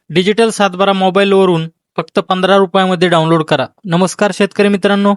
Digital सातबारा मोबाईलवरून फक्त 15 रुपयामध्ये डाउनलोड करा. नमस्कार शेतकरी मित्रांनो,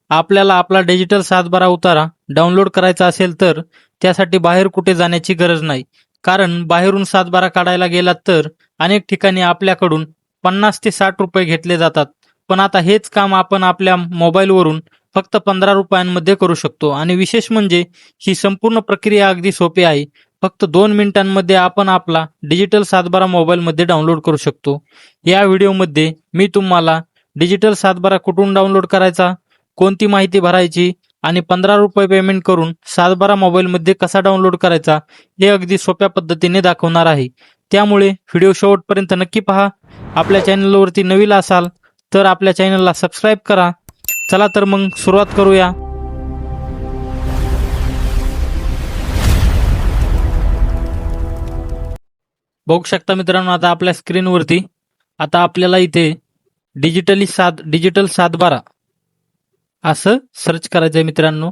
आपल्याला आपला डिजिटल सातबारा उतारा डाउनलोड करायचा असेल तर त्यासाठी बाहेर कुठे जाण्याची गरज नाही. कारण बाहेरून सातबारा काढायला गेलात तर अनेक ठिकाणी आपल्याकडून 50 ते 60 रुपये घेतले जातात. पण आता हेच काम आपण आपल्या मोबाईलवरून फक्त 15 रुपयांमध्ये करू शकतो. आणि विशेष म्हणजे ही संपूर्ण प्रक्रिया अगदी सोपी आहे. फक्त 2 मिनिटांमध्ये आपण आपला डिजिटल सातबारा मोबाईलमध्ये डाउनलोड करू शकतो. या व्हिडिओमध्ये मी तुम्हाला डिजिटल सातबारा कुठून डाउनलोड करायचा, कोणती माहिती भरायची आणि 15 रुपये पेमेंट करून सातबारा मोबाईलमध्ये कसा डाउनलोड करायचा हे अगदी सोप्या पद्धतीने दाखवणार आहे. त्यामुळे व्हिडिओ शेवटपर्यंत नक्की पहा. आपल्या चॅनलवरती नवीन असाल तर आपल्या चॅनलला सबस्क्राईब करा. चला तर मग सुरुवात करूया. बघू शकता मित्रांनो, आता आपल्या स्क्रीनवरती आता आपल्याला इथे डिजिटल सातबारा असं सर्च करायचं आहे मित्रांनो.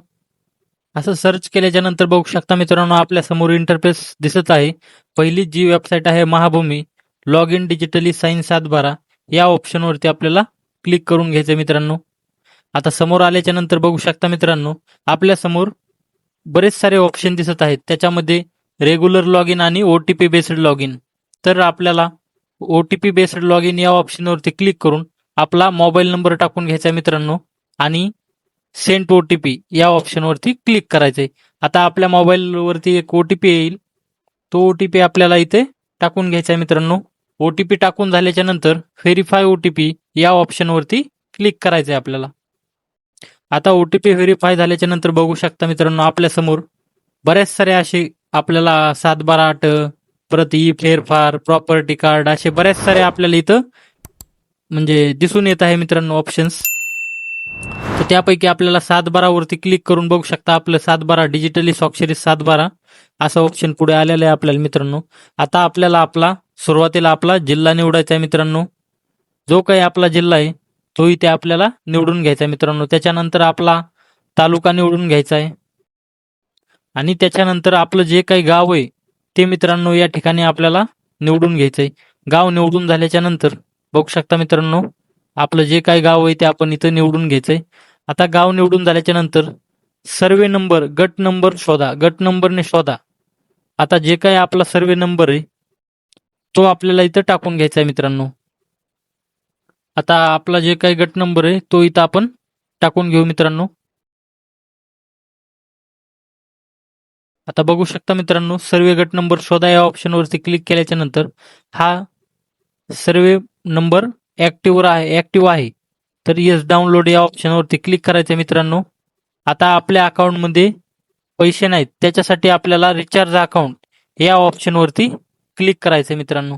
असं सर्च केल्याच्या नंतर बघू शकता मित्रांनो, आपल्या समोर इंटरफेस दिसत आहे. पहिली जी वेबसाईट आहे Mahabhumi log in digitally sign सातबारा, या ऑप्शनवरती आपल्याला क्लिक करून घ्यायचं मित्रांनो. आता समोर आल्याच्या नंतर बघू शकता मित्रांनो, आपल्या समोर बरेच सारे ऑप्शन दिसत आहेत. त्याच्यामध्ये रेग्युलर लॉग इन आणि OTP बेस्ड लॉग इन. तर आपल्याला OTP बेस्ड लॉग इन या ऑप्शनवरती क्लिक करून आपला मोबाईल नंबर टाकून घ्यायचा मित्रांनो आणि सेंड OTP या ऑप्शनवरती क्लिक करायचंय. आता आपल्या मोबाईलवरती एक OTP येईल, तो OTP आपल्याला इथे टाकून घ्यायचा आहे मित्रांनो. OTP टाकून झाल्याच्या नंतर व्हेरीफाय OTP या ऑप्शनवरती क्लिक करायचंय आपल्याला. आता OTP व्हेरीफाय झाल्याच्या नंतर बघू शकता मित्रांनो, आपल्या समोर बऱ्याच सारे असे आपल्याला 7/12 परत फेरफार, प्रॉपर्टी कार्ड, असे बऱ्याच सारे आपल्याला इथं म्हणजे दिसून येत आहे मित्रांनो ऑप्शन्स. तर त्यापैकी आपल्याला 7/12 वरती क्लिक करून बघू शकता आपलं 7/12 डिजिटली स्वाक्षरी 7/12 असं ऑप्शन पुढे आलेलं आहे आपल्याला मित्रांनो. आता आपल्याला सुरुवातीला आपला जिल्हा निवडायचा आहे मित्रांनो. जो काही आपला जिल्हा आहे तो इथे आपल्याला निवडून घ्यायचा आहे मित्रांनो. त्याच्यानंतर आपला तालुका निवडून घ्यायचा आहे आणि त्याच्यानंतर आपलं जे काही गाव आहे ते मित्रांनो या ठिकाणी आपल्याला निवडून घ्यायचंय. गाव निवडून झाल्याच्या नंतर बघू शकता मित्रांनो, आपलं जे काही गाव आहे ते आपण इथं निवडून घ्यायचंय. आता गाव निवडून झाल्याच्या नंतर सर्वे नंबर, गट नंबर शोधा, गट नंबरने शोधा. आता जे काही आपला सर्वे नंबर आहे तो आपल्याला इथं टाकून घ्यायचा आहे मित्रांनो. आता आपला जे काही गट नंबर आहे तो इथं आपण टाकून घेऊ मित्रांनो. आता बघू शकता मित्रांनो, सर्वे गट नंबर शोधा या ऑप्शनवरती क्लिक केल्याच्या नंतर हा सर्वे नंबर ऍक्टिव्ह आहे. तर येस डाउनलोड या ऑप्शनवरती क्लिक करायचं मित्रांनो. आता आपल्या अकाउंटमध्ये पैसे नाहीत, त्याच्यासाठी आपल्याला रिचार्ज अकाउंट या ऑप्शनवरती क्लिक करायचं मित्रांनो.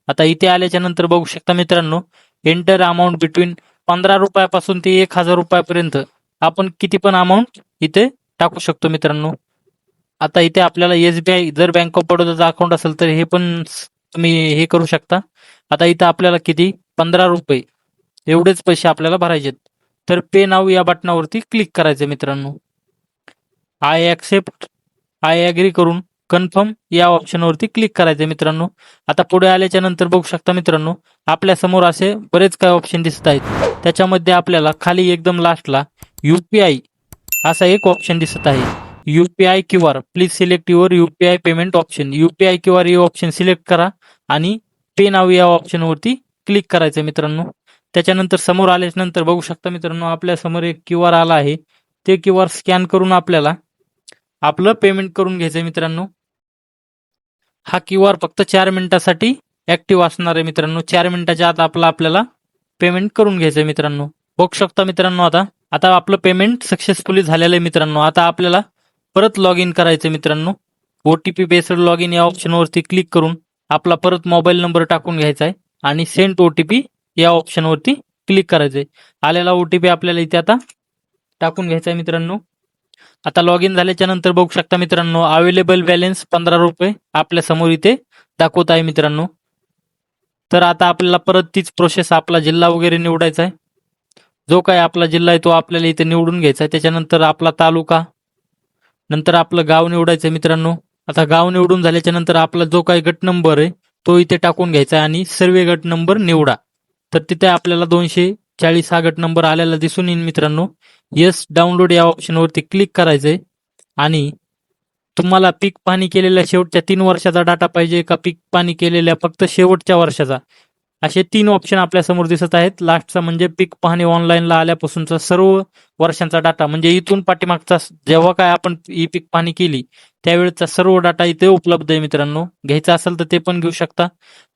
आता इथे आल्याच्या नंतर बघू शकता मित्रांनो, एंटर अमाऊंट बिटवीन 15 रुपयापासून ते 1000 रुपयापर्यंत आपण किती पण अमाऊंट इथे टाकू शकतो मित्रांनो. आता इथे आपल्याला SBI जर बँक ऑफ बडोदाचं अकाउंट असेल तर हे पण तुम्ही हे करू शकता. आता इथं आपल्याला किती 15 रुपये एवढेच पैसे आपल्याला भरायचे. तर पे नाव या बटनावरती क्लिक करायचे मित्रांनो. आय ऍक्सेप्ट, आय ॲग्री करून कन्फर्म या ऑप्शनवरती क्लिक करायचे मित्रांनो. आता पुढे आल्याच्या नंतर बघू शकता मित्रांनो, आपल्या समोर असे बरेच काही ऑप्शन दिसत आहेत. त्याच्यामध्ये आपल्याला खाली एकदम लास्टला UPI असा एक ऑप्शन दिसत आहे. UPI QR, please select your UPI payment option. UPI QR हे ऑप्शन सिलेक्ट करा आणि पे नाव या ऑप्शनवरती क्लिक करायचं मित्रांनो. त्याच्यानंतर समोर आल्याच्या नंतर बघू शकता मित्रांनो, आपल्या समोर एक QR आला आहे. ते QR स्कॅन करून आपल्याला आपलं पेमेंट करून घ्यायचं मित्रांनो. हा QR फक्त 4 मिनिटासाठी ऍक्टिव्ह असणार आहे मित्रांनो. 4 मिनिटाच्या आत आपल्याला पेमेंट करून घ्यायचंय मित्रांनो. बघू शकता मित्रांनो, आता आपलं पेमेंट सक्सेसफुली झालेलं आहे मित्रांनो. आता आपल्याला परत लॉग इन करायचं मित्रांनो. OTP बेस्ड लॉग इन या ऑप्शनवरती क्लिक करून आपला परत मोबाईल नंबर टाकून घ्यायचा आहे आणि सेंड OTP या ऑप्शनवरती क्लिक करायचंय. आलेला OTP आपल्याला इथे आता टाकून घ्यायचा आहे मित्रांनो. आता लॉग इन झाल्याच्या नंतर बघू शकता मित्रांनो, अवेलेबल बॅलन्स 15 रुपये आपल्या समोर इथे दाखवत आहे मित्रांनो. तर आता आपल्याला परत तीच प्रोसेस, आपला जिल्हा वगैरे निवडायचा आहे. जो काही आपला जिल्हा आहे तो आपल्याला इथे निवडून घ्यायचा आहे. त्याच्यानंतर आपला तालुका, नंतर आपलं गाव निवडायचं मित्रांनो. आता गाव निवडून झाल्याच्या नंतर आपला जो काही गट नंबर आहे तो इथे टाकून घ्यायचा आणि सर्वे गट नंबर निवडा. तर तिथे आपल्याला 240 हा गट नंबर आलेला दिसून येईल मित्रांनो. येस डाउनलोड या ऑप्शनवरती क्लिक करायचंय आणि तुम्हाला पीक पाहणी केलेल्या शेवटच्या 3 वर्षाचा डाटा पाहिजे का पीक पाहणी केलेल्या फक्त शेवटच्या वर्षाचा, असे 3 ऑप्शन आपल्या समोर दिसत आहेत. लास्टचा म्हणजे पीक पाहणी ऑनलाईनला आल्यापासूनचा सर्व वर्षांचा डाटा, म्हणजे इथून पाठीमागचा जेव्हा काय आपण ई पीक पाहणी केली त्यावेळेचा सर्व डाटा इथे उपलब्ध आहे मित्रांनो. घ्यायचा असेल तर ते पण घेऊ शकता.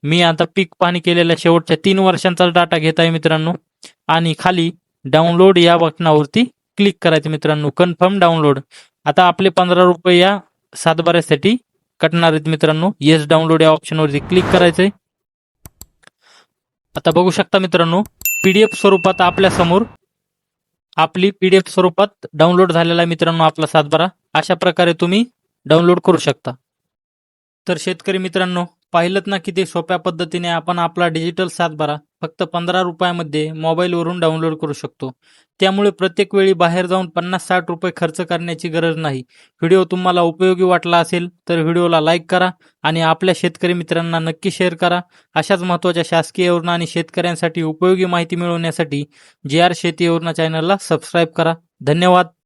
मी आता पीक पाहणी केलेल्या शेवटच्या 3 वर्षांचा डाटा घेत आहे मित्रांनो आणि खाली डाउनलोड या बटनावरती क्लिक करायचं मित्रांनो. Confirm download. आता आपले 15 रुपये या सातबाऱ्यासाठी कटणार आहेत मित्रांनो. येस डाउनलोड या ऑप्शनवरती क्लिक करायचंय. आता बघू शकता मित्रांनो, पीडीएफ स्वरूपात आपल्या समोर आपली पीडीएफ स्वरूपात डाउनलोड झालेला आहे मित्रांनो आपला सातबारा. अशा प्रकारे तुम्ही डाउनलोड करू शकता. तर शेतकरी मित्रांनो, पाहिलं ना किती सोप्या पद्धतीने आपण आपला डिजिटल सातबारा फक्त 15 रुपयामध्ये मोबाईलवरून डाउनलोड करू शकतो. त्यामुळे प्रत्येक वेळी बाहेर जाऊन 50-60 रुपये खर्च करण्याची गरज नाही. व्हिडिओ तुम्हाला उपयोगी वाटला असेल तर व्हिडिओला लाईक करा आणि आपल्या शेतकरी मित्रांना नक्की शेअर करा. अशाच महत्त्वाच्या शासकीय योजना आणि शेतकऱ्यांसाठी उपयोगी माहिती मिळवण्यासाठी JR शेती योजना चॅनलला सबस्क्राईब करा. धन्यवाद.